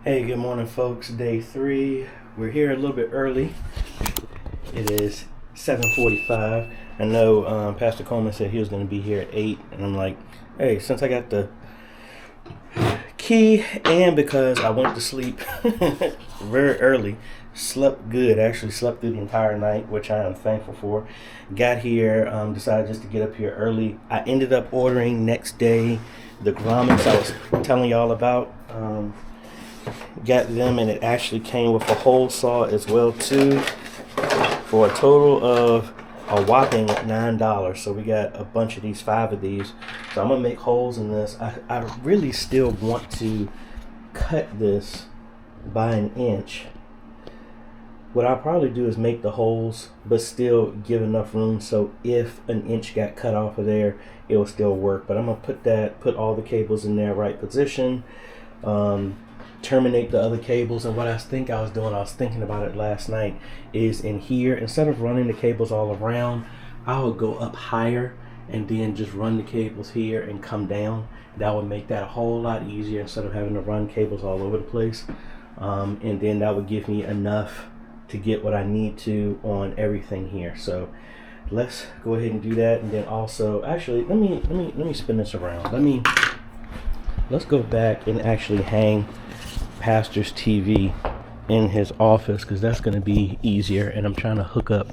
Hey, good morning, folks. Day 3. We're here a little bit early. It is 7:45. I know Pastor Coleman said he was going to be here at 8, and I'm like, hey, since I got the key and because I went to sleep very early, slept good, actually slept through the entire night, which I am thankful for. Got here, decided just to get up here early. I ended up ordering next day the grommets I was telling y'all about. Got them, and it actually came with a hole saw as well too, for a total of a whopping $9. So we got a bunch of these, 5 of these. So I'm gonna make holes in this. I really still want to cut this by an inch. What I'll probably do is make the holes, but still give enough room so if an inch got cut off of there, it will still work. But I'm gonna put all the cables in their right position. Terminate the other cables, and what I was thinking about it last night, is in here, instead of running the cables all around, I would go up higher and then just run the cables here and come down. That would make that a whole lot easier instead of having to run cables all over the place. And then that would give me enough to get what I need to on everything here. So let's go ahead and do that. And then also, actually, let me spin this around. Let's go back and actually hang Pastor's TV in his office, because that's going to be easier. And I'm trying to hook up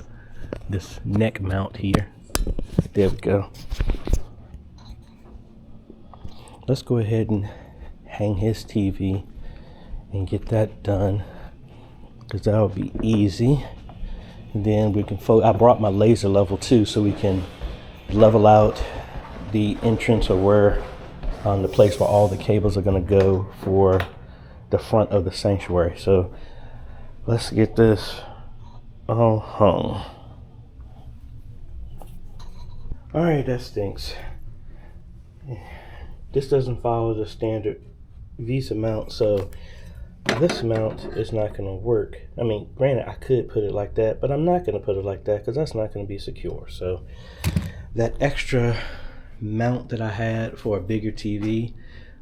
this neck mount here. There we go. Let's go ahead and hang his TV and get that done, because that will be easy. And then we can I brought my laser level too, so we can level out the entrance, or where the place where all the cables are going to go for the front of the sanctuary. So let's get this all hung. All right, that stinks. This doesn't follow the standard Visa mount, so this mount is not going to work. I mean, granted, I could put it like that, but I'm not going to put it like that because that's not going to be secure. So that extra mount that I had for a bigger TV,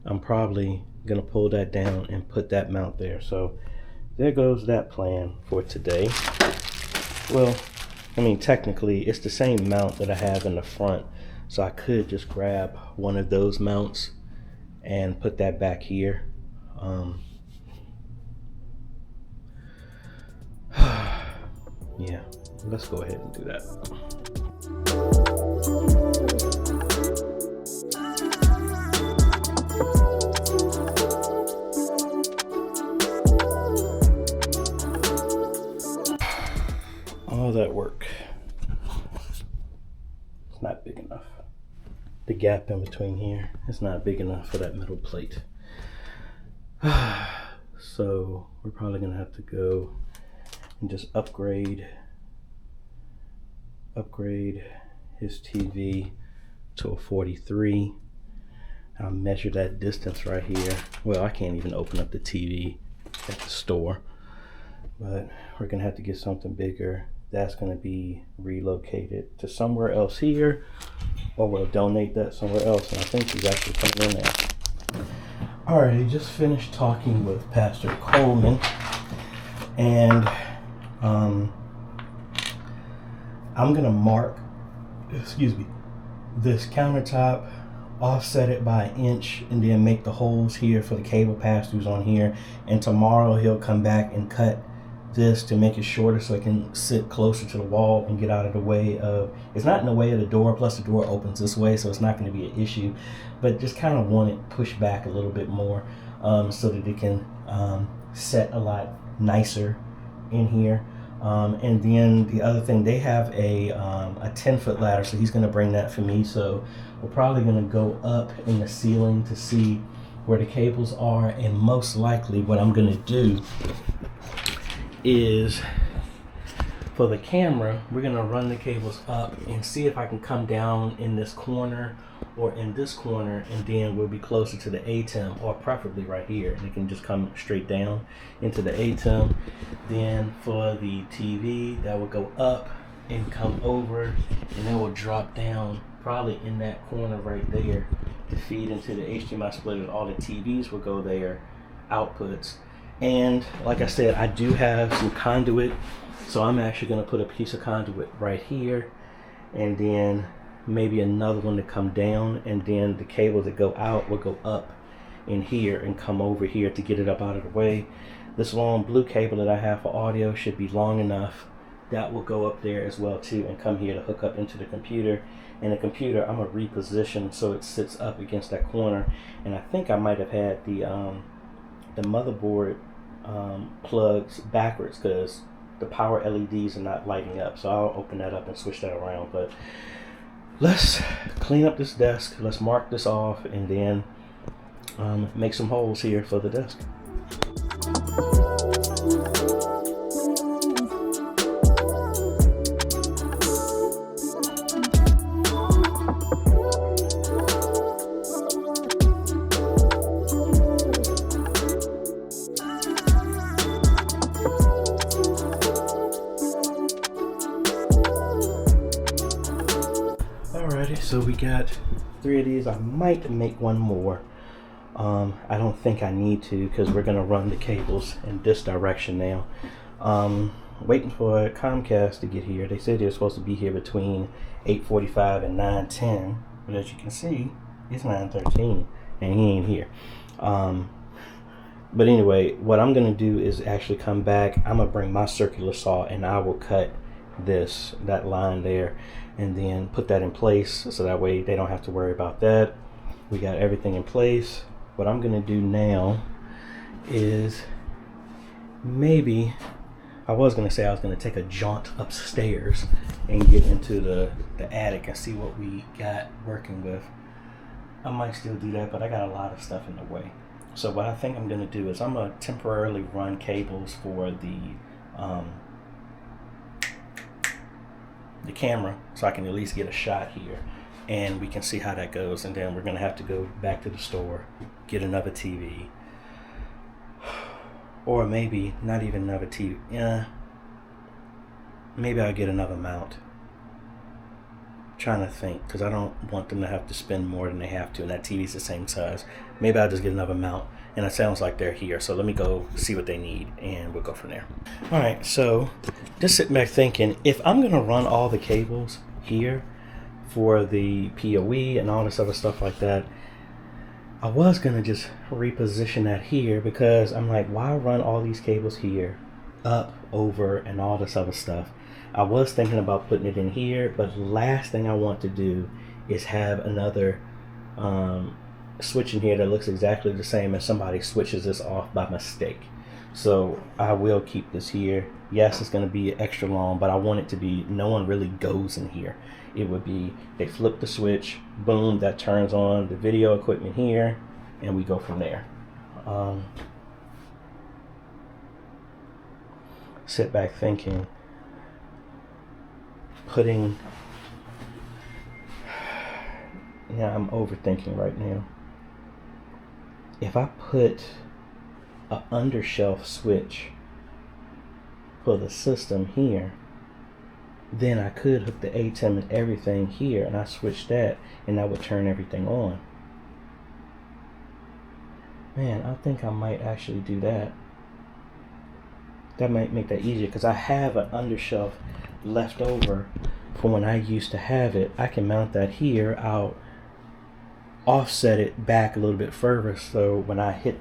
I'm probably gonna pull that down and put that mount there. So there goes that plan for today. Well, I mean, technically it's the same mount that I have in the front, so I could just grab one of those mounts and put that back here. Yeah, let's go ahead and do that. All that work, it's not big enough. The gap in between here is not big enough for that metal plate. So we're probably gonna have to go and just upgrade his TV to a 43. I'll measure that distance right here. Well, I can't even open up the TV at the store, but we're gonna have to get something bigger. That's going to be relocated to somewhere else here, or we'll donate that somewhere else. And I think he's actually coming in there. All right, he just finished talking with Pastor Coleman, and I'm going to mark, this countertop, offset it by an inch, and then make the holes here for the cable pass-throughs on here. And tomorrow he'll come back and cut this to make it shorter so it can sit closer to the wall and get out of the way of, it's not in the way of the door, plus the door opens this way, so it's not going to be an issue, but just kind of want it pushed back a little bit more, so that it can set a lot nicer in here. And then the other thing, they have a 10-foot ladder, so he's going to bring that for me. So we're probably going to go up in the ceiling to see where the cables are, and most likely what I'm going to do is, for the camera, we're gonna run the cables up and see if I can come down in this corner or in this corner, and then we'll be closer to the ATEM, or preferably right here, and it can just come straight down into the ATEM. Then for the TV, that will go up and come over, and then will drop down probably in that corner right there to feed into the HDMI splitter. All the TVs will go there, outputs, And like I said, I do have some conduit, so I'm actually going to put a piece of conduit right here, and then maybe another one to come down, and then the cables that go out will go up in here and come over here to get it up out of the way. This long blue cable that I have for audio should be long enough. That will go up there as well too and come here to hook up into the computer. And the computer I'm gonna reposition so it sits up against that corner. And I think I might have had the motherboard plugs backwards because the power LEDs are not lighting up. So I'll open that up and switch that around. But let's clean up this desk. Let's mark this off and then make some holes here for the desk. Alrighty, so we got 3 of these. I might make one more. I don't think I need to because we're going to run the cables in this direction now. Waiting for Comcast to get here. They said they're supposed to be here between 8:45 and 9:10, but as you can see, it's 9:13 and he ain't here. But anyway, what I'm going to do is actually come back. I'm going to bring my circular saw and I will cut that line there and then put that in place so that way they don't have to worry about that. We got everything in place. What I'm gonna do now is maybe I was gonna say I was gonna take a jaunt upstairs and get into the attic and see what we got working with. I might still do that, but I got a lot of stuff in the way. So what I think I'm gonna do is I'm gonna temporarily run cables for the camera so I can at least get a shot here and we can see how that goes, and then we're gonna have to go back to the store, get another TV, or maybe not even another TV. Maybe I'll get another mount. Trying to think, because I don't want them to have to spend more than they have to, and that TV's the same size. Maybe I'll just get another mount, and it sounds like they're here, so let me go see what they need and we'll go from there. All right, so just sitting back thinking, if I'm gonna run all the cables here for the PoE and all this other stuff like that, I was gonna just reposition that here because I'm like, why run all these cables here, up, over, and all this other stuff? I was thinking about putting it in here, but last thing I want to do is have another switch in here that looks exactly the same as somebody switches this off by mistake. So I will keep this here. Yes, it's going to be extra long, but I want it to be no one really goes in here. It would be they flip the switch, boom, that turns on the video equipment here, and we go from there. Sit back thinking, I'm overthinking right now. If I put an undershelf switch for the system here, then I could hook the ATEM and everything here, and I switch that, and that would turn everything on. Man, I think I might actually do that. That might make that easier, because I have an undershelf left over from when I used to have it. I can mount that here. I'll offset it back a little bit further, so when I hit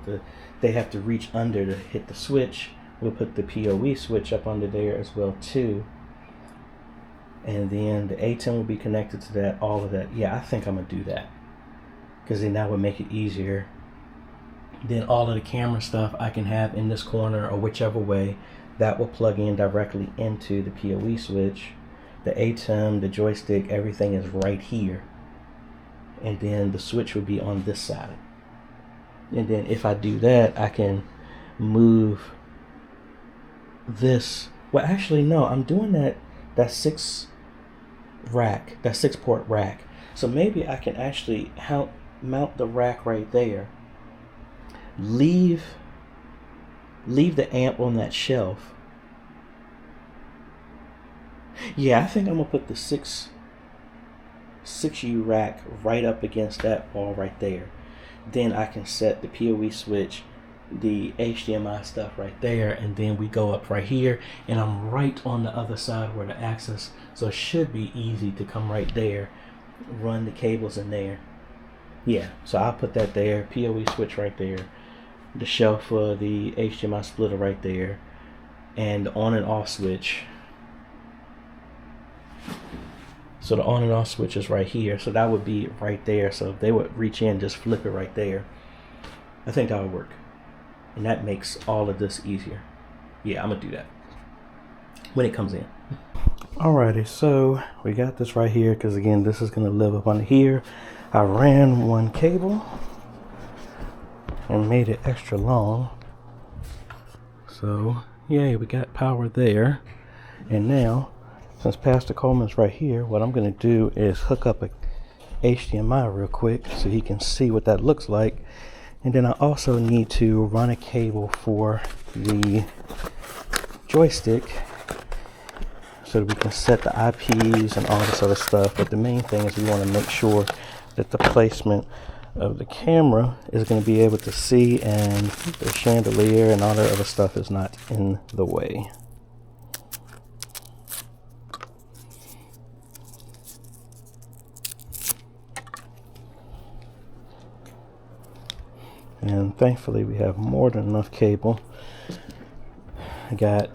they have to reach under to hit the switch. We'll put the PoE switch up under there as well too, and then the ATEM will be connected to that, all of that. Yeah, I think I'm gonna do that, because then that would make it easier. Then all of the camera stuff I can have in this corner or whichever way, that will plug in directly into the PoE switch. The ATEM, the joystick, everything is right here, and then the switch would be on this side. And then if I do that, I can move this. Well, actually no, I'm doing that 6 port rack. So maybe I can actually mount the rack right there, leave the amp on that shelf. Yeah, I think I'm gonna put the 6U rack right up against that wall right there. Then I can set the PoE switch the HDMI stuff right there, and then we go up right here, and I'm right on the other side where the access, so it should be easy to come right there, run the cables in there. Yeah, so I'll put that there, PoE switch right there, the shelf for the HDMI splitter right there, and the on and off switch. So the on and off switch is right here, so that would be right there. So if they would reach in, just flip it right there. I think that would work, and that makes all of this easier. Yeah, I'm gonna do that when it comes in. Alrighty, so we got this right here, because again, this is gonna live up under here. I ran one cable and made it extra long, so yay, we got power there. And now, since Pastor Coleman's right here, what I'm going to do is hook up a HDMI real quick so he can see what that looks like. And then I also need to run a cable for the joystick so that we can set the IPs and all this other stuff. But the main thing is we want to make sure that the placement of the camera is going to be able to see, and the chandelier and all that other stuff is not in the way. And thankfully we have more than enough cable. I got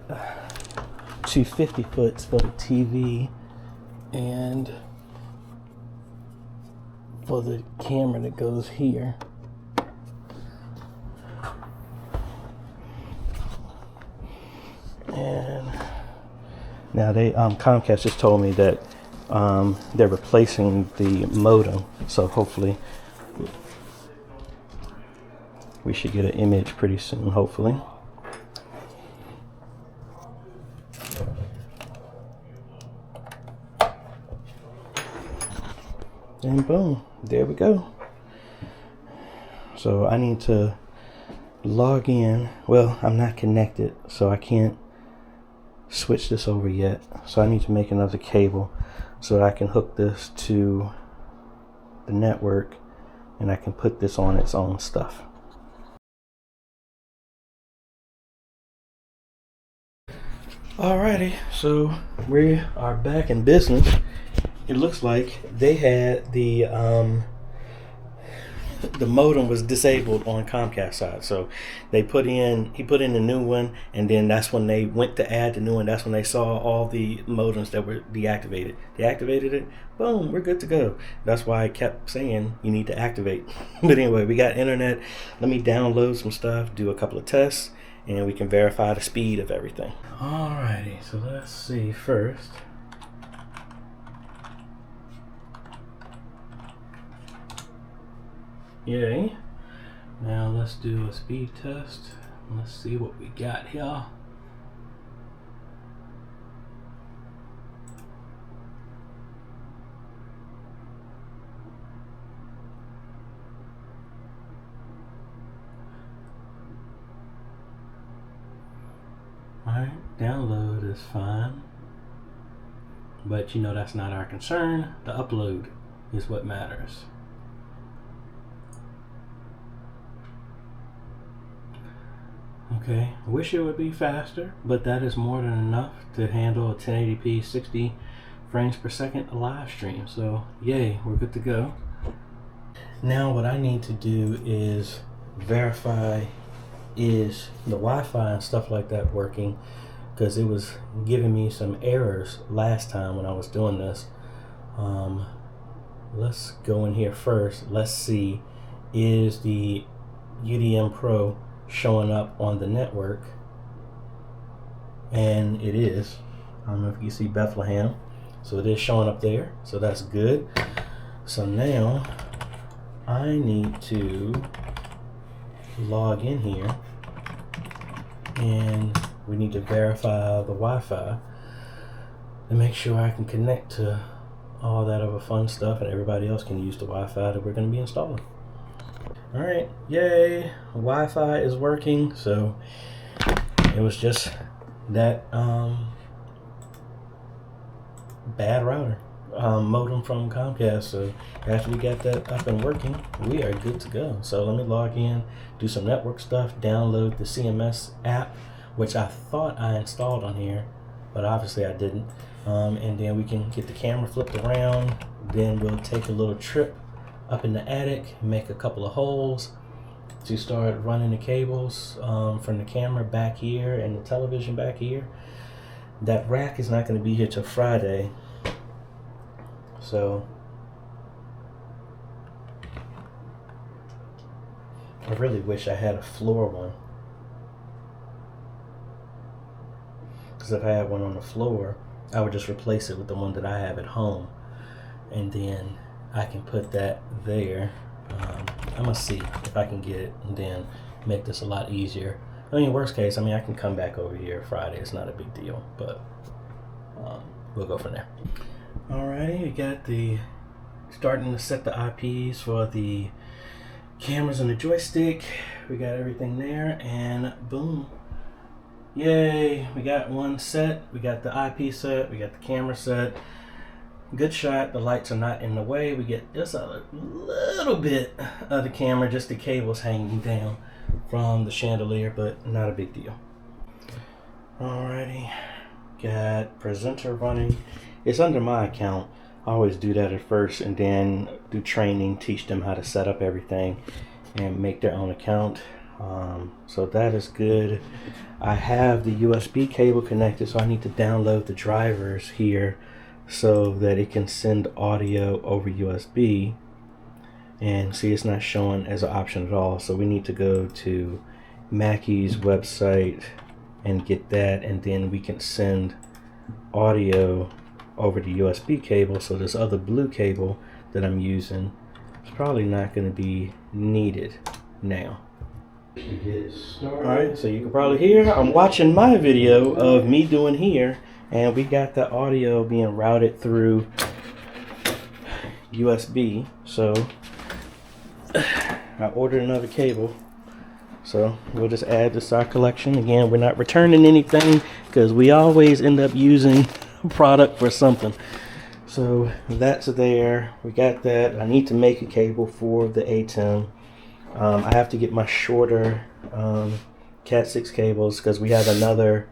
250 foots for the TV and for the camera that goes here. And now they Comcast just told me that they're replacing the modem, so hopefully we should get an image pretty soon, hopefully. And boom, there we go. So I need to log in. Well, I'm not connected, so I can't switch this over yet. So I need to make another cable so that I can hook this to the network and I can put this on its own stuff. Alrighty, so we are back in business. It looks like they had the modem was disabled on Comcast side, so he put in a new one, and then that's when they went to add the new one. That's when they saw all the modems that were deactivated. They activated it, boom, we're good to go. That's why I kept saying you need to activate. But anyway, we got internet. Let me download some stuff, do a couple of tests, and we can verify the speed of everything. Alrighty, so let's see first. Yay. Now let's do a speed test. Let's see what we got here. Alright, download is fine. But you know that's not our concern. The upload is what matters. Okay, I wish it would be faster, but that is more than enough to handle a 1080p 60 frames per second live stream. So yay, we're good to go. Now what I need to do is verify is the Wi-Fi and stuff like that working, because it was giving me some errors last time when I was doing this. Let's go in here first. Let's see, is the UDM Pro showing up on the network? And it is. I don't know if you see Bethlehem, so it is showing up there, so that's good. So now I need to log in here, and we need to verify the Wi-Fi to make sure I can connect to all that other fun stuff, and everybody else can use the Wi-Fi that we're going to be installing. Alright, yay, Wi-Fi is working. So it was just that bad router. modem from Comcast. So after we got that up and working, we are good to go. So let me log in, do some network stuff, download the CMS app, which I thought I installed on here, but obviously I didn't. And then we can get the camera flipped around. Then we'll take a little trip up in the attic, make a couple of holes to start running the cables from the camera back here and the television back here. That rack is not going to be here till Friday, so I really wish I had a floor one, because if I had one on the floor, I would just replace it with the one that I have at home, and then I can put that there. I'm gonna see if I can get it and then make this a lot easier. I mean, worst case, I can come back over here Friday. It's not a big deal, but we'll go from there. Alrighty, we got starting to set the IPs for the cameras and the joystick. We got everything there, and boom. Yay, we got one set. We got the IP set, we got the camera set. Good shot, the lights are not in the way. We get just a little bit of the camera, just the cables hanging down from the chandelier, but not a big deal. Alrighty, got presenter running. It's under my account. I always do that at first and then do training, teach them how to set up everything and make their own account. So that is good. I have the USB cable connected, so I need to download the drivers here so that it can send audio over USB. And see, it's not showing as an option at all, so we need to go to Mackey's website and get that, and then we can send audio over the USB cable. So this other blue cable that I'm using is probably not going to be needed now. Alright, so you can probably hear I'm watching my video of me doing here, and we got the audio being routed through USB. So I ordered another cable, so we'll just add this to our collection. Again, we're not returning anything because we always end up using product for something. So that's there. We got that. I need to make a cable for the ATEM. I have to get my shorter Cat 6 cables because we have another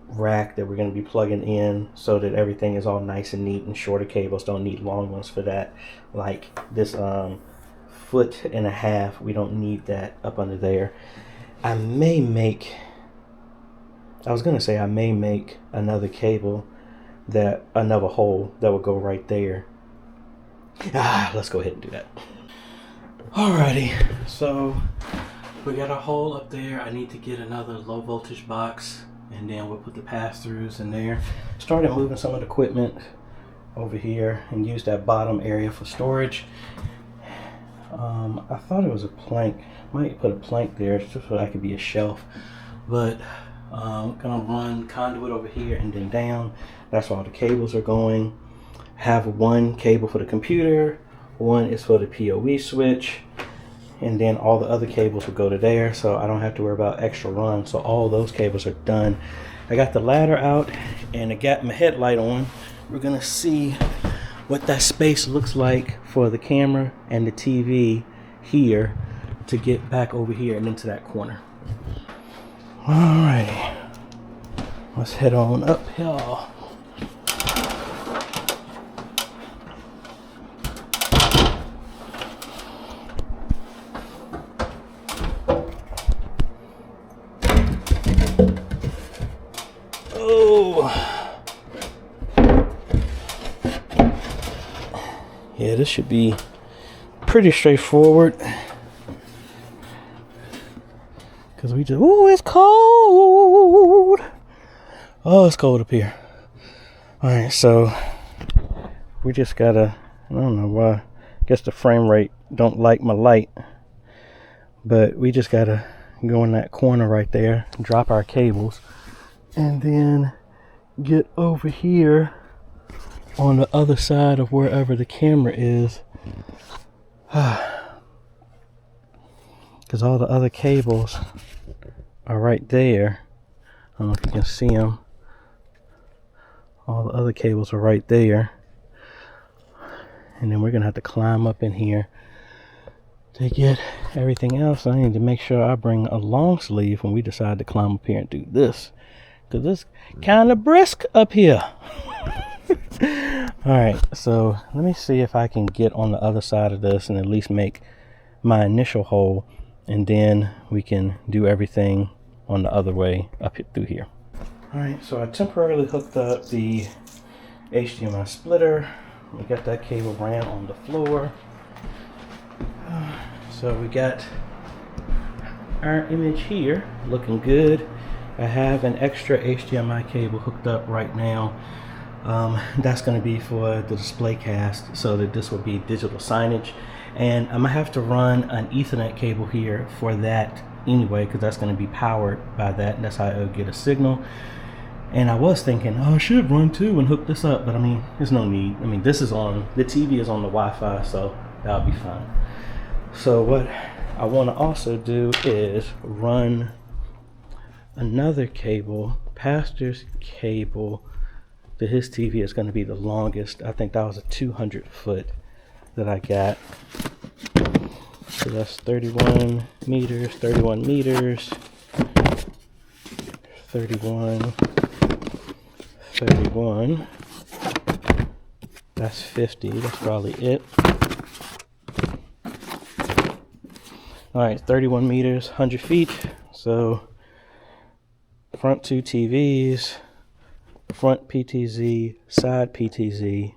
rack that we're going to be plugging in so that everything is all nice and neat, and shorter cables don't need long ones for that. Like this 1.5 foot, we don't need that up under there. I may make another cable, another hole that will go right there. Let's go ahead and do that. Alrighty, so we got a hole up there. I need to get another low voltage box, and then we'll put the pass-throughs in there. Started moving some of the equipment over here and use that bottom area for storage. I thought it was a plank. Might put a plank there just so that could be a shelf, but I'm gonna run conduit over here and then down. That's where all the cables are going. Have one cable for the computer, one is for the PoE switch, and then all the other cables will go to there, so I don't have to worry about extra runs. So all those cables are done. I got the ladder out and I got my headlight on. We're gonna see what that space looks like for the camera and the TV here to get back over here and into that corner. Alrighty, let's head on uphill. Yeah, this should be pretty straightforward. Because we just, it's cold. Oh, it's cold up here. Alright, so we just gotta, I don't know why, I guess the frame rate don't like my light. But we just gotta go in that corner right there, drop our cables, and then get over here on the other side of wherever the camera is, because all the other cables are right there. I don't know if you can see them. All the other cables are right there. And then we're gonna have to climb up in here to get everything else. I need to make sure I bring a long sleeve when we decide to climb up here and do this, because it's kind of brisk up here. All right, so let me see if I can get on the other side of this and at least make my initial hole, and then we can do everything on the other way up through here. All right, so I temporarily hooked up the HDMI splitter. We got that cable ran on the floor. So we got our image here looking good. I have an extra HDMI cable hooked up right now. That's going to be for the display cast, so that this will be digital signage. And I'm going to have to run an Ethernet cable here for that anyway, because that's going to be powered by that, and that's how it'll get a signal. And I was thinking, oh, I should run two and hook this up, but I mean, there's no need. I mean, this is on, the TV is on the Wi-Fi, so that'll be fine. So what I want to also do is run another cable, Pastor's cable, to his TV is going to be the longest. I think that was a 200 foot that I got. So that's 31 meters, 31 meters, 31. 31, that's 50, that's probably it. All right, 31 meters, 100 feet. So front two TVs, front PTZ, side PTZ.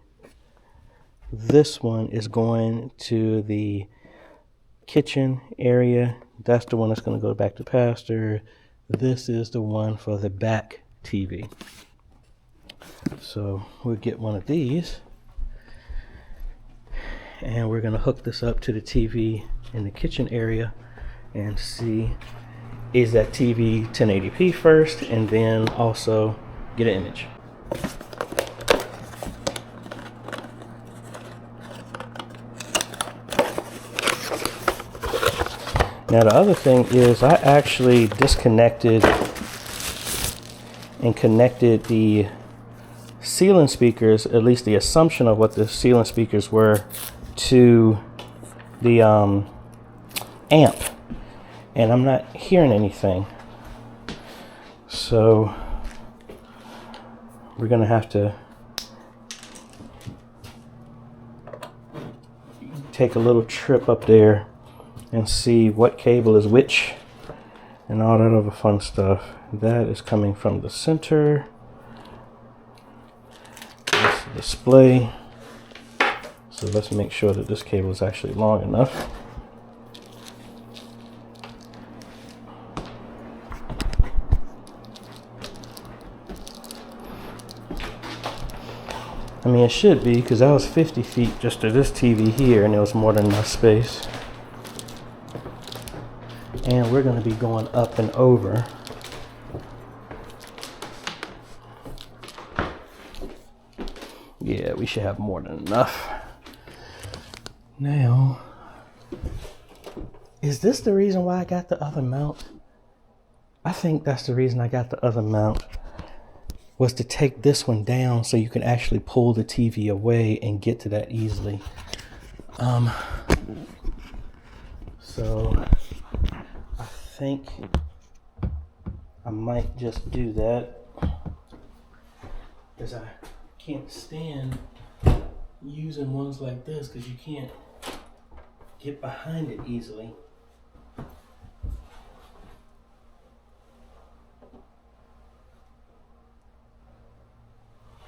This one is going to the kitchen area. That's the one that's going to go back to Pastor. This is the one for the back TV. So we'll get one of these, and we're going to hook this up to the TV in the kitchen area and see, is that TV 1080p first, and then also get an image. Now the other thing is I actually disconnected and connected the ceiling speakers, at least the assumption of what the ceiling speakers were, to the amp, and I'm not hearing anything. So we're gonna have to take a little trip up there and see what cable is which and all that other fun stuff. That is coming from the center. This display. So let's make sure that this cable is actually long enough. I mean, it should be, because that was 50 feet just to this TV here, and it was more than enough space. And we're going to be going up and over. Yeah, we should have more than enough. Now, is this the reason why I got the other mount? I think that's the reason I got the other mount, was to take this one down so you can actually pull the TV away and get to that easily. So I think I might just do that, because I can't stand using ones like this because you can't get behind it easily.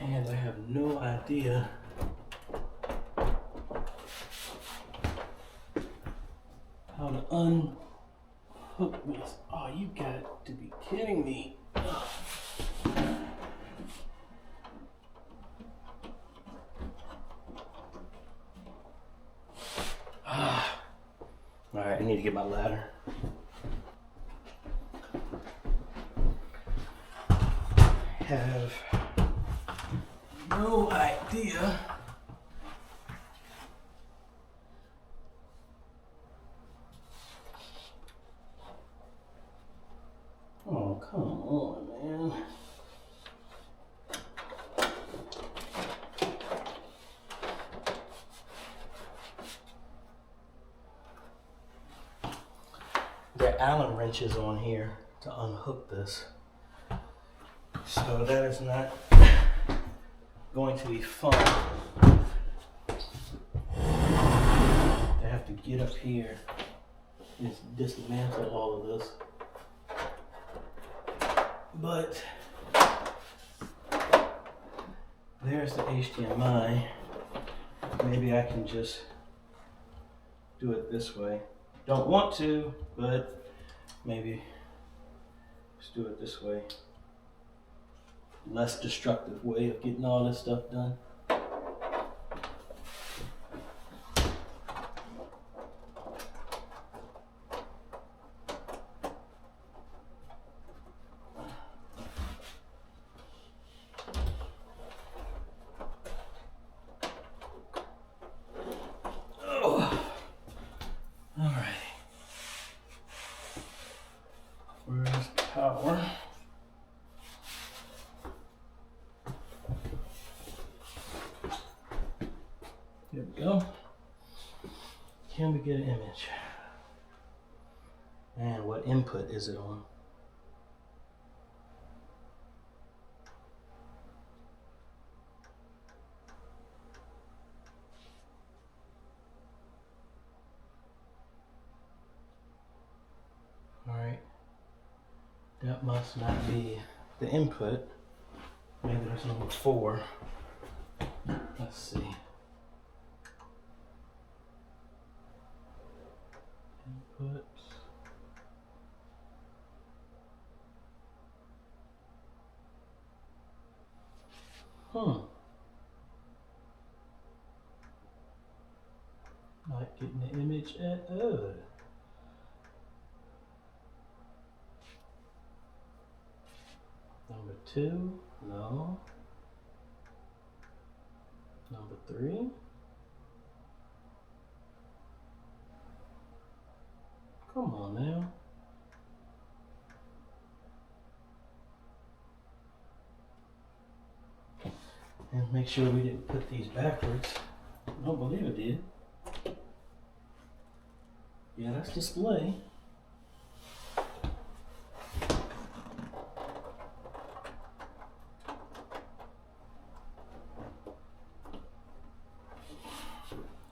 And I have no idea how to unhook this. Oh, you got to be kidding me. All right, I need to get my ladder. Have no idea oh, come on, man. wrenches on here to unhook this. So that is not going to be fun. I have to get up here and dismantle all of this. But there's the HDMI. Maybe I can just do it this way. Don't want to, but maybe just do it this way. Less destructive way of getting all this stuff done. Power. Here we go. Can we get an image? And what input is it on? All right. That must not be the input. Maybe there's number 4. Let's see. Input. Not getting the image at all. Number 2, no. Number 3. Come on now. And make sure we didn't put these backwards. I don't believe it did. Yeah, that's display.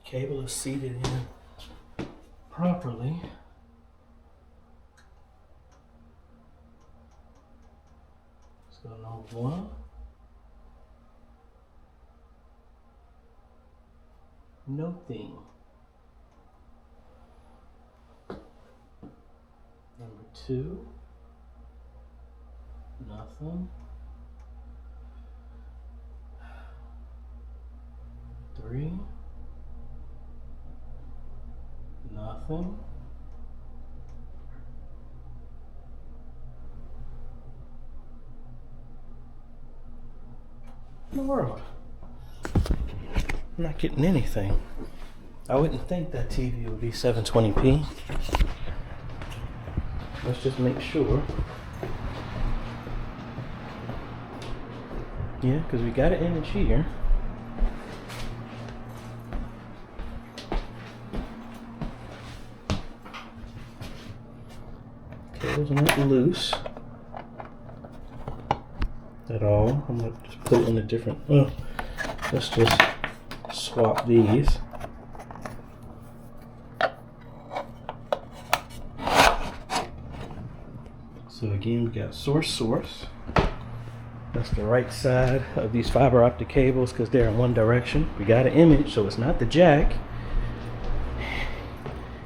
Cable is seated in properly. Let's go number 1. Nothing. Number 2. Nothing. 3. Nothing. In the world. I'm not getting anything. I wouldn't think that TV would be 720p. Let's just make sure. Yeah, because we got an image here. Cable's not loose at all. I'm going to just put it in a different. Oh, let's just swap these. So again, we got source. That's the right side of these fiber optic cables because they're in one direction. We got an image, so it's not the jack.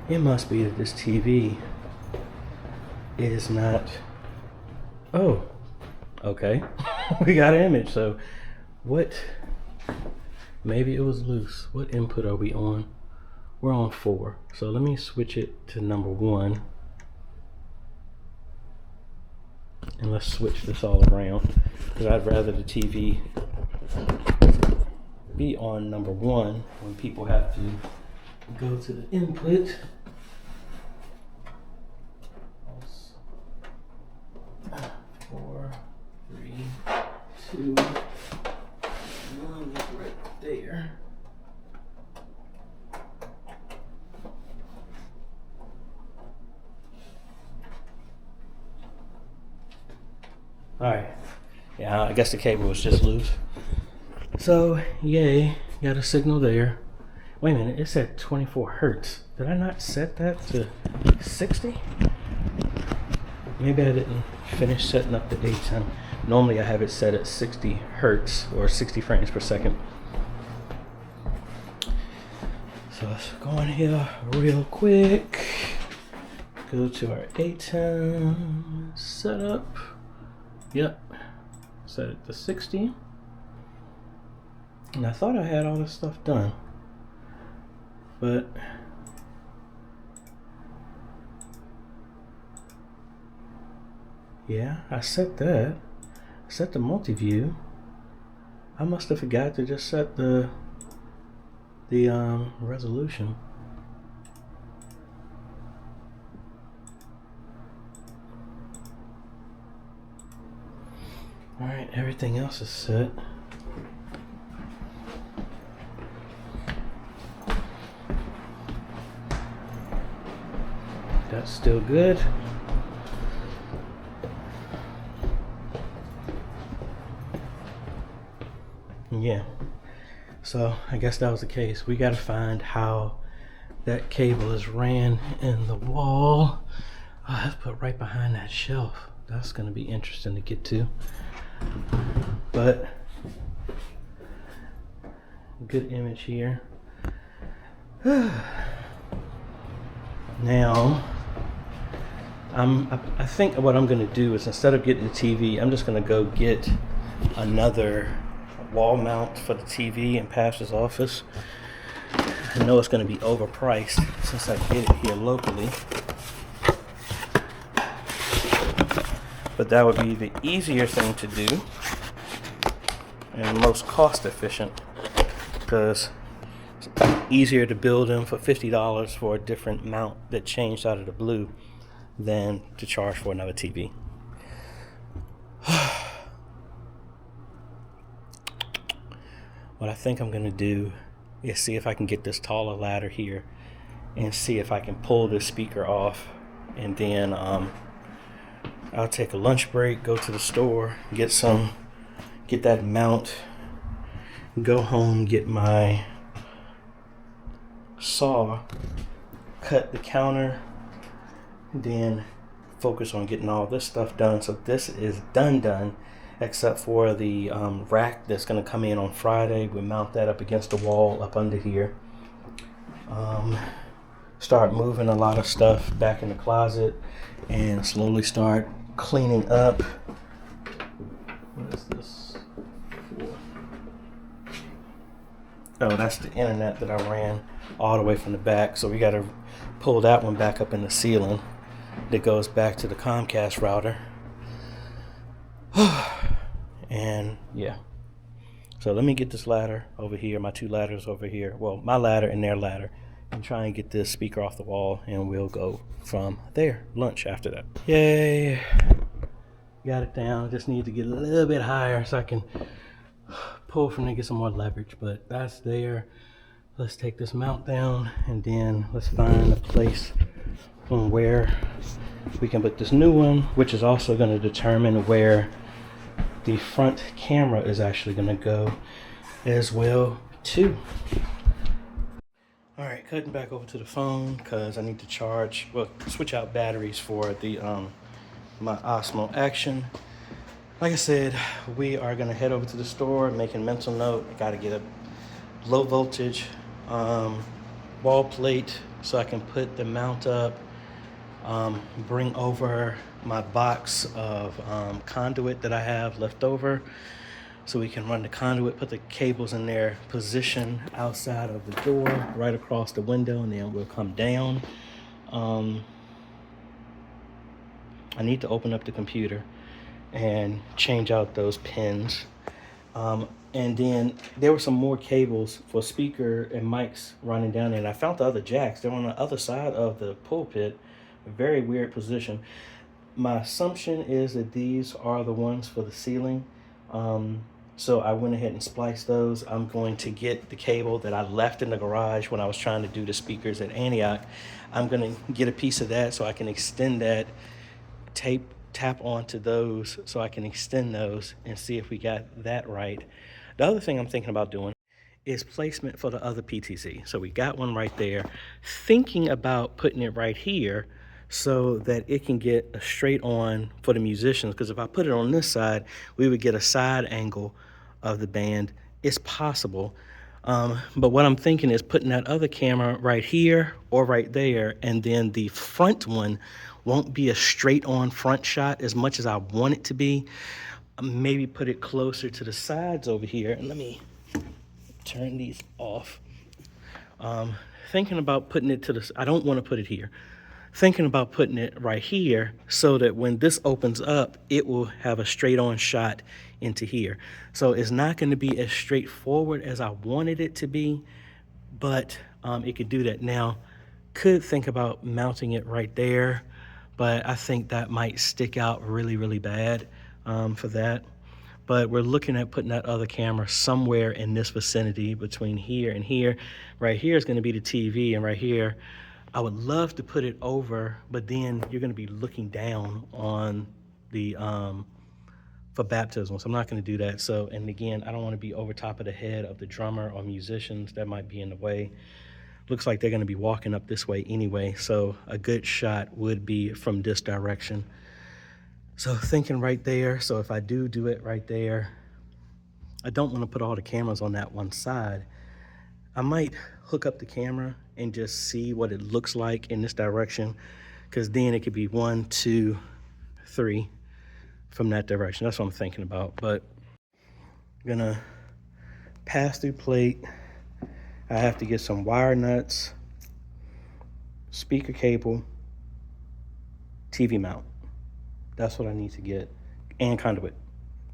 It must be that this TV is not. Oh, okay. We got an image. So what? Maybe it was loose. What input are we on? We're on 4. So let me switch it to number 1. And let's switch this all around because I'd rather the TV be on number 1 when people have to go to the input. 4, 3, 2, 1 is right there. All right. Yeah, I guess the cable was just loose. So, yay, got a signal there. Wait a minute, it said 24 hertz. Did I not set that to 60? Maybe I didn't finish setting up the AJay. Normally I have it set at 60 hertz or 60 frames per second. So let's go in here real quick. Go to our AJay setup. Yep, set it to 60. And I thought I had all this stuff done, but yeah, I set that. I set the multi-view. I must have forgot to just set the resolution. All right, everything else is set. That's still good. Yeah, so I guess that was the case. We got to find how that cable is ran in the wall. Oh, that's put right behind that shelf. That's going to be interesting to get to. But good image here. Now, I think what I'm going to do is, instead of getting the TV, I'm just going to go get another wall mount for the TV in Pastor's office. I know it's going to be overpriced since I get it here locally, but that would be the easier thing to do and most cost efficient, because it's easier to build them for $50 for a different mount that changed out of the blue than to charge for another TV. What I think I'm going to do is see if I can get this taller ladder here and see if I can pull this speaker off, and then I'll take a lunch break, go to the store, get that mount, go home, get my saw, cut the counter, then focus on getting all this stuff done. So this is done, except for the rack that's going to come in on Friday. We'll mount that up against the wall up under here. Start moving a lot of stuff back in the closet and slowly start cleaning up. What is this for? Oh, that's the internet that I ran all the way from the back. So we got to pull that one back up in the ceiling that goes back to the Comcast router. And yeah, so let me get this ladder over here, my two ladders over here, well, my ladder and their ladder, and try and get this speaker off the wall, and we'll go from there. Lunch after that. Yay, got it down. Just need to get a little bit higher so I can pull from there, get some more leverage, but that's there. Let's take this mount down, and then let's find a place from where we can put this new one, which is also going to determine where the front camera is actually going to go as well too. All right, cutting back over to the phone because I need to switch out batteries for the my Osmo Action. Like I said, we are going to head over to the store, making mental note. I got to get a low voltage wall plate so I can put the mount up. Bring over my box of conduit that I have left over so we can run the conduit, put the cables in their position outside of the door, right across the window, and then we'll come down. I need to open up the computer and change out those pins. And then there were some more cables for speaker and mics running down there, and I found the other jacks. They're on the other side of the pulpit. A very weird position. My assumption is that these are the ones for the ceiling. So I went ahead and spliced those. I'm going to get the cable that I left in the garage when I was trying to do the speakers at Antioch. I'm going to get a piece of that so I can extend that, tape tap onto those so I can extend those and see if we got that right. The other thing I'm thinking about doing is placement for the other PTC. So we got one right there, thinking about putting it right here so that it can get a straight on for the musicians, because if I put it on this side, we would get a side angle of the band. It's possible. But what I'm thinking is putting that other camera right here or right there, and then the front one won't be a straight on front shot as much as I want it to be. Maybe put it closer to the sides over here. And let me turn these off. Thinking about putting it to the, I don't want to put it here. Thinking about putting it right here so that when this opens up, it will have a straight on shot into here. So it's not going to be as straightforward as I wanted it to be, but it could do that. Now, could think about mounting it right there, but I think that might stick out really, really bad for that. But we're looking at putting that other camera somewhere in this vicinity between here and here. Right here is going to be the TV, and right here, I would love to put it over, but then you're going to be looking down on the, for baptism. So I'm not going to do that. So, and again, I don't want to be over top of the head of the drummer or musicians. That might be in the way. Looks like they're going to be walking up this way anyway. So a good shot would be from this direction. So thinking right there, so if I do it right there, I don't want to put all the cameras on that one side. I might hook up the camera and just see what it looks like in this direction, because then it could be 1, 2, 3 from that direction. That's what I'm thinking about. But I'm gonna pass through plate. I have to get some wire nuts, speaker cable, TV mount. That's what I need to get, and conduit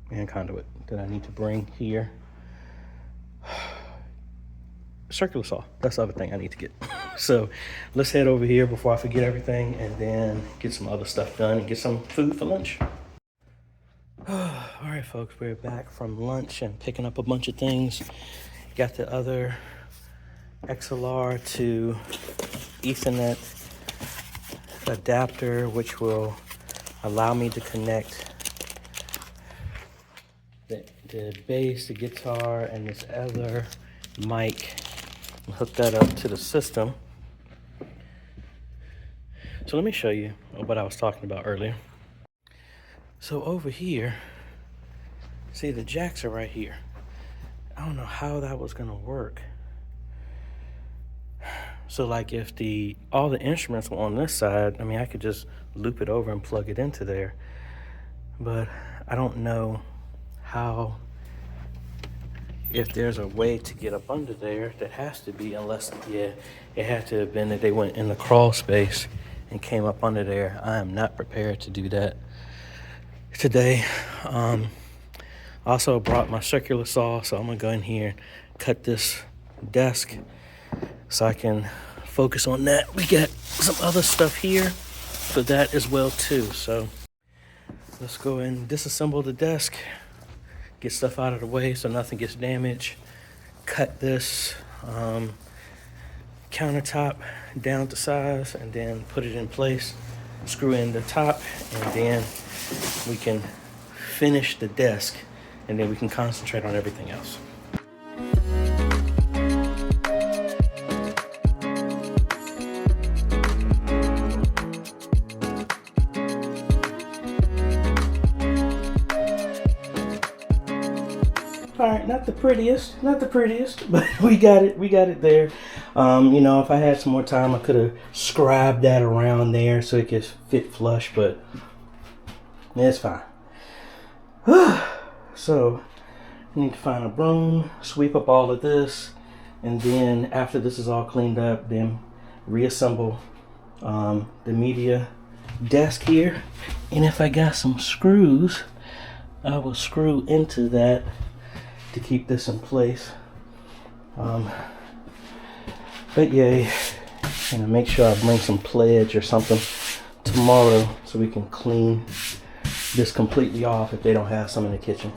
that I need to bring here. Circular saw, that's the other thing I need to get. So let's head over here before I forget everything, and then get some other stuff done and get some food for lunch. All right, folks, we're back from lunch and picking up a bunch of things. Got the other XLR to Ethernet adapter, which will allow me to connect the bass, the guitar, and this other mic, and hook that up to the system. So let me show you what I was talking about earlier. So over here, see, the jacks are right here. I don't know how that was gonna work. So like if all the instruments were on this side, I mean, I could just loop it over and plug it into there. But I don't know how, if there's a way to get up under there. That has to be, unless, yeah, it had to have been that they went in the crawl space and came up under there. I am not prepared to do that today. Also brought my circular saw, so I'm gonna go in here and cut this desk so I can focus on that. We got some other stuff here for that as well too. So let's go and disassemble the desk, get stuff out of the way so nothing gets damaged. Cut this countertop down to size, and then put it in place, screw in the top, and then we can finish the desk, and then we can concentrate on everything else. All right, not the prettiest, but we got it there. You know, if I had some more time, I could have scribed that around there so it could fit flush, but it's fine. So, I need to find a broom, sweep up all of this, and then after this is all cleaned up, then reassemble the media desk here. And if I got some screws, I will screw into that to keep this in place. But yeah, and make sure I bring some pledge or something tomorrow so we can clean this completely off if they don't have some in the kitchen.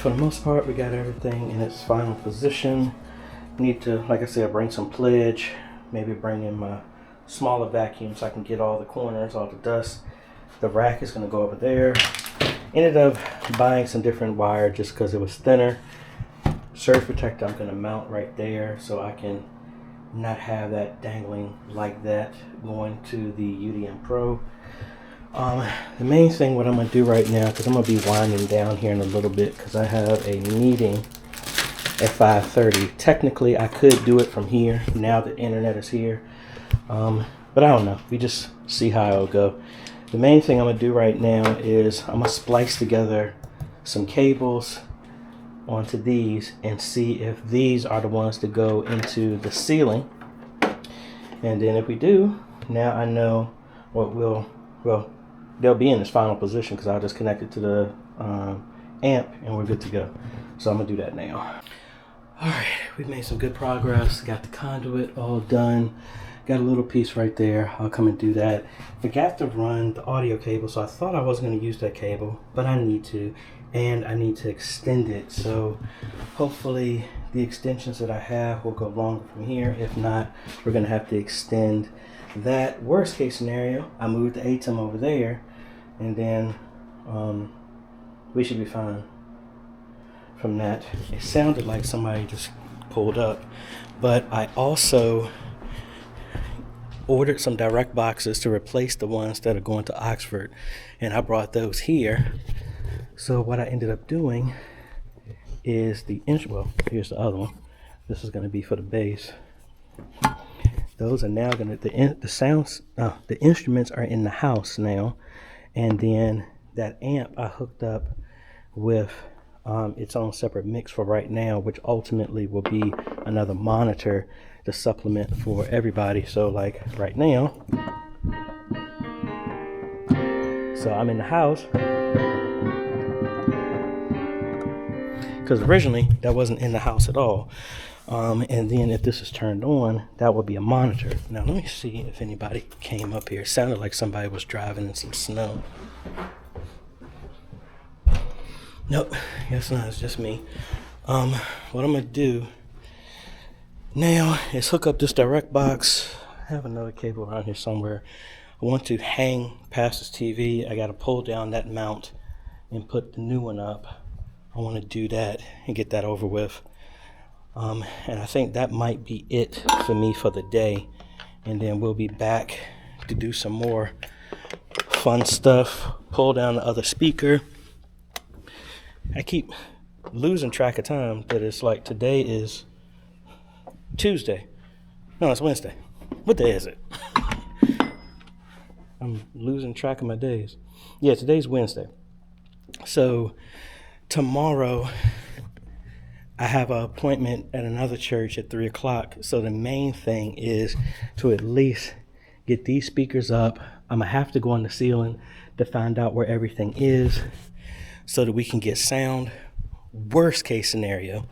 for the most part, we got everything in its final position. Need to, like I said, bring some pledge, maybe bring in my smaller vacuum so I can get all the corners, all the dust. The rack is going to go over there. Ended up buying some different wire just because it was thinner. Surge protector I'm going to mount right there so I can not have that dangling like that going to the UDM Pro. The main thing what I'm going to do right now, because I'm going to be winding down here in a little bit because I have a meeting at 5:30. Technically I could do it from here now the internet is here, but I don't know, we just see how it'll go. The main thing I'm going to do right now is I'm going to splice together some cables onto these and see if these are the ones to go into the ceiling, and then if we do, now I know what they'll be in this final position because I'll just connect it to the amp and we're good to go. So I'm gonna do that now. All right, we've made some good progress. Got the conduit all done. Got a little piece right there. I'll come and do that. Forgot to run the audio cable, so I thought I wasn't going to use that cable, but I need to, and I need to extend it. So hopefully the extensions that I have will go longer from here. If not, we're going to have to extend that. Worst case scenario, I move the ATEM over there, and then we should be fine from that. It sounded like somebody just pulled up, but I also ordered some direct boxes to replace the ones that are going to Oxford, and I brought those here. So what I ended up doing is here's the other one. This is going to be for the bass. Those are now going to the instruments are in the house now, and then that amp I hooked up with its own separate mix for right now, which ultimately will be another monitor to supplement for everybody. So like right now, so I'm in the house because originally that wasn't in the house at all, and then if this is turned on, that would be a monitor. Now let me see if anybody came up here. It sounded like somebody was driving in some snow. Nope, guess not, it's just me. What I'm gonna do now is hook up this direct box. I have another cable around here somewhere. I want to hang past this TV. I got to pull down that mount and put the new one up. I want to do that and get that over with. And I think that might be it for me for the day. And then we'll be back to do some more fun stuff. Pull down the other speaker. I keep losing track of time, but it's like today is Tuesday. No, it's Wednesday. What day is it? I'm losing track of my days. Yeah, today's Wednesday. So tomorrow I have an appointment at another church at 3 o'clock. So the main thing is to at least get these speakers up. I'm going to have to go on the ceiling to find out where everything is so that we can get sound. Worst case scenario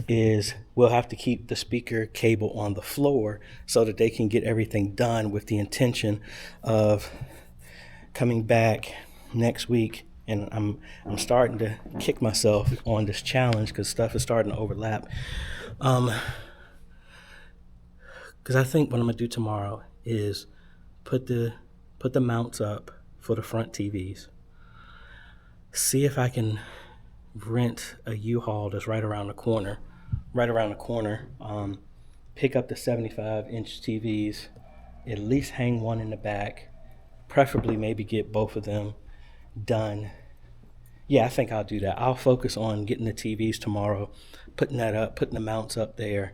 is we'll have to keep the speaker cable on the floor so that they can get everything done, with the intention of coming back next week. And I'm starting to kick myself on this challenge because stuff is starting to overlap. Because I think what I'm gonna do tomorrow is put the mounts up for the front TVs. See if I can rent a U-Haul that's right around the corner. Pick up the 75-inch TVs, at least hang one in the back, preferably maybe get both of them done. Yeah, I think I'll do that. I'll focus on getting the TVs tomorrow, putting that up, putting the mounts up there,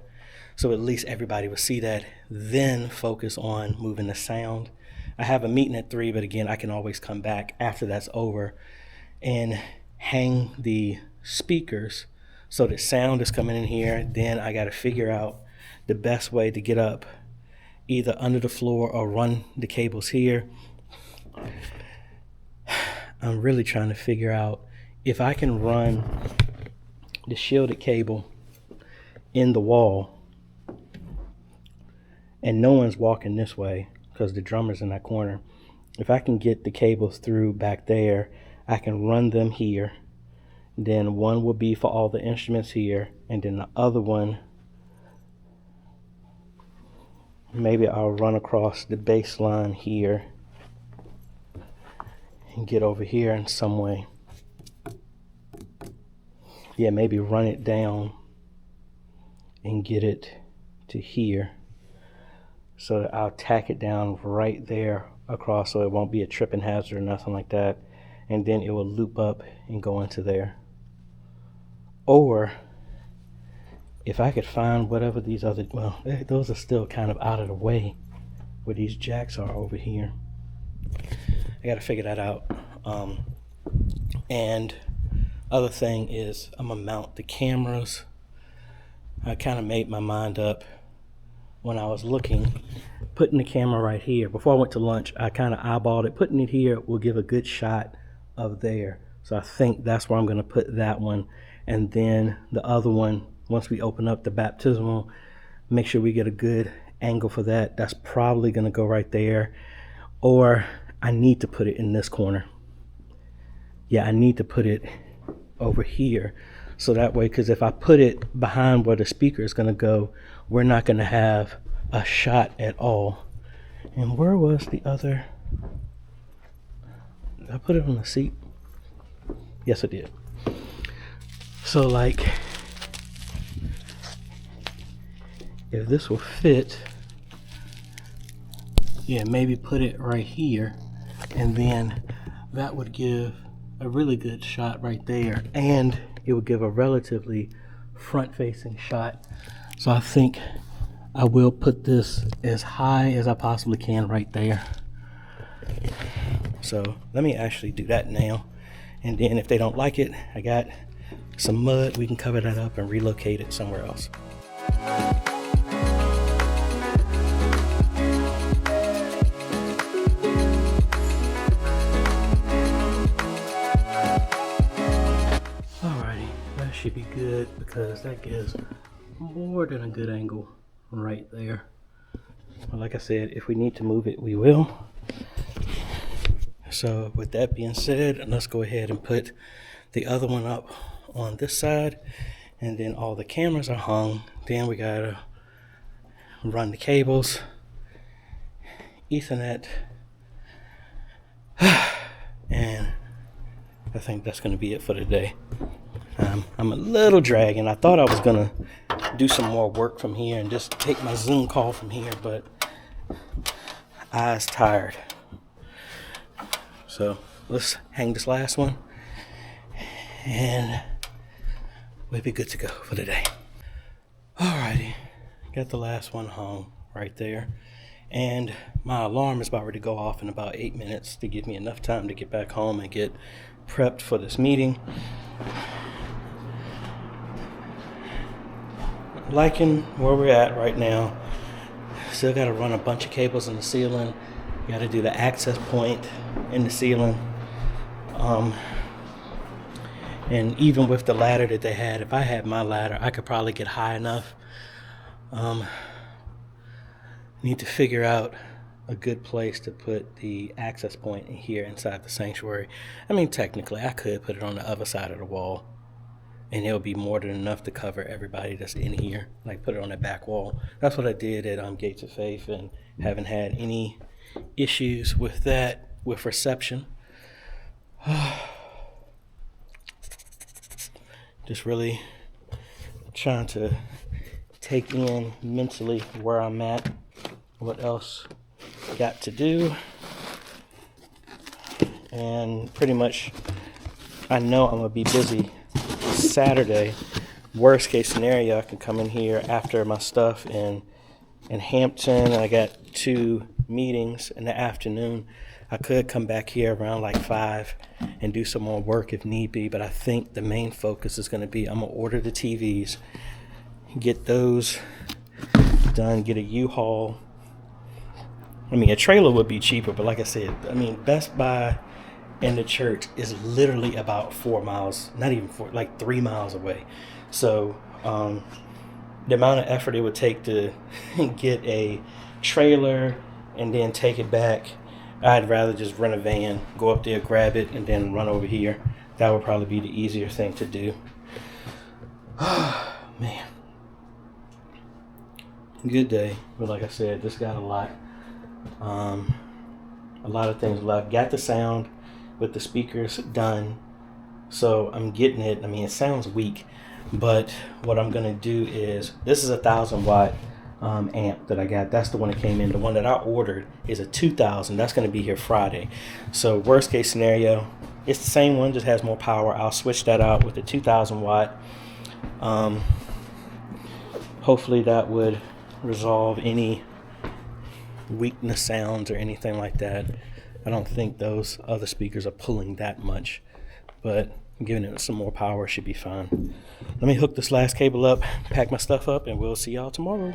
so at least everybody will see that, then focus on moving the sound. I have a meeting at 3, but again, I can always come back after that's over and hang the speakers so that sound is coming in here. Then I got to figure out the best way to get up either under the floor or run the cables here. I'm really trying to figure out if I can run the shielded cable in the wall and no one's walking this way because the drummer's in that corner. If I can get the cables through back there, I can run them here, Then one will be for all the instruments here, and then the other one, maybe I'll run across the bass line here and get over here in some way. Yeah, maybe run it down and get it to here, so that I'll tack it down right there across, so it won't be a tripping hazard or nothing like that, and then it will loop up and go into there. Or if I could find whatever these other, well, those are still kind of out of the way where these jacks are over here. I gotta figure that out. And other thing is, I'm gonna mount the cameras. I kind of made my mind up when I was looking, putting the camera right here. Before I went to lunch, I kind of eyeballed it. Putting it here will give a good shot of there. So I think that's where I'm gonna put that one. And then the other one, once we open up the baptismal, make sure we get a good angle for that. That's probably gonna go right there. Or I need to put it in this corner. Yeah, I need to put it over here. So that way, because if I put it behind where the speaker is gonna go, we're not gonna have a shot at all. And where was the other? Did I put it on the seat? Yes, I did. So like, if this will fit, yeah, maybe put it right here, and then that would give a really good shot right there, and it would give a relatively front-facing shot. So I think I will put this as high as I possibly can right there. So let me actually do that now, and then if they don't like it, I got some mud, we can cover that up and relocate it somewhere else. Alrighty, that should be good, because that gives more than a good angle right there. But like I said, if we need to move it, we will. So with that being said, let's go ahead and put the other one up on this side, and then all the cameras are hung. Then we gotta run the cables, Ethernet, and I think that's gonna be it for today. I'm a little dragging. I thought I was gonna do some more work from here and just take my Zoom call from here, but eyes tired. So let's hang this last one, and we'll be good to go for the day. Alrighty, got the last one hung right there, and my alarm is about ready to go off in about 8 minutes to give me enough time to get back home and get prepped for this meeting. Liking where we're at right now. Still got to run a bunch of cables in the ceiling. Got to do the access point in the ceiling. And even with the ladder that they had, if I had my ladder, I could probably get high enough. Need to figure out a good place to put the access point in here inside the sanctuary. I mean, technically, I could put it on the other side of the wall, and it'll be more than enough to cover everybody that's in here. Like, put it on the back wall. That's what I did at Gates of Faith, and haven't had any issues with that, with reception. Just really trying to take in mentally where I'm at, what else got to do, and pretty much I know I'm gonna be busy Saturday. Worst case scenario, I can come in here after my stuff in Hampton. I got 2 meetings in the afternoon. I could come back here around like 5 and do some more work if need be, but I think the main focus is going to be I'm going to order the TVs, get those done, get a U-Haul. I mean, a trailer would be cheaper, but like I said, I mean, Best Buy and the church is literally about 4 miles, not even 4, like 3 miles away. So the amount of effort it would take to get a trailer and then take it back, I'd rather just rent a van, go up there, grab it, and then run over here. That would probably be the easier thing to do. Man. Good day. But like I said, this got a lot of things left. Got the sound with the speakers done. So I'm getting it. I mean, it sounds weak, but what I'm going to do is, this is a 1,000-watt amp that I got. That's the one that came in. The one that I ordered is a 2,000. That's going to be here Friday. So worst case scenario, it's the same one, just has more power. I'll switch that out with the 2,000 watt. Hopefully that would resolve any weakness sounds or anything like that. I don't think those other speakers are pulling that much, but giving it some more power should be fine. Let me hook this last cable up, pack my stuff up, and we'll see y'all tomorrow.